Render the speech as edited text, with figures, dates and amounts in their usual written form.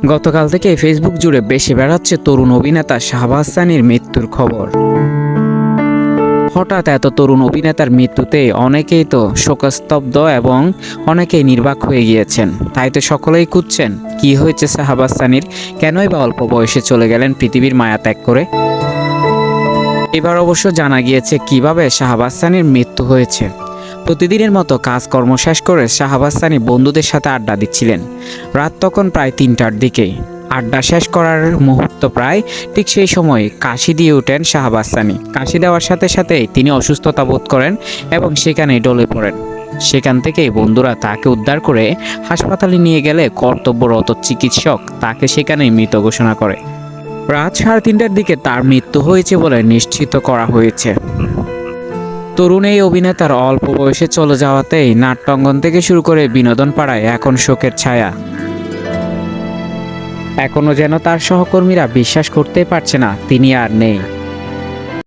গতকাল থেকে ফেসবুক জুড়ে বেশি বেড়াচ্ছে তরুণ অভিনেতা শাহবাজ সানির মৃত্যুর খবর। হঠাৎ এত তরুণ অভিনেতার মৃত্যুতে অনেকেই তো শোকস্তব্ধ এবং অনেকেই নির্বাক হয়ে গিয়েছেন। তাই তো সকলেই খুঁজছেন কি হয়েছে শাহবাজ সানির, কেনই বা অল্প বয়সে চলে গেলেন পৃথিবীর মায়া ত্যাগ করে। এবার অবশ্য জানা গিয়েছে কিভাবে শাহবাজ সানির মৃত্যু হয়েছে। প্রতিদিনের মতো কাজকর্ম শেষ করে শাহবাজ সানি বন্ধুদের সাথে আড্ডা দিচ্ছিলেন। রাত তখন প্রায় 3টার দিকেই। আড্ডা শেষ করার মুহূর্ত প্রায় ঠিক সেই সময় কাশি দিয়ে ওঠেন শাহবাজ সানি। কাশি দেওয়ার সাথে সাথেই তিনি অসুস্থতা বোধ করেন এবং সেখানেই ঢলে পড়েন। সেখান থেকেই বন্ধুরা তাকে উদ্ধার করে হাসপাতালে নিয়ে গেলে কর্তব্যরত চিকিৎসক তাকে সেখানেই মৃত ঘোষণা করে। রাত 3:30টার দিকে তার মৃত্যু হয়েছে বলে নিশ্চিত করা হয়েছে। তরুণ এই অভিনেতার অল্প বয়সে চলে যাওয়াতেই নাট্যাঙ্গন থেকে শুরু করে বিনোদন পাড়ায় এখন শোকের ছায়া। এখনও যেন তার সহকর্মীরা বিশ্বাস করতে পারছে না তিনি আর নেই।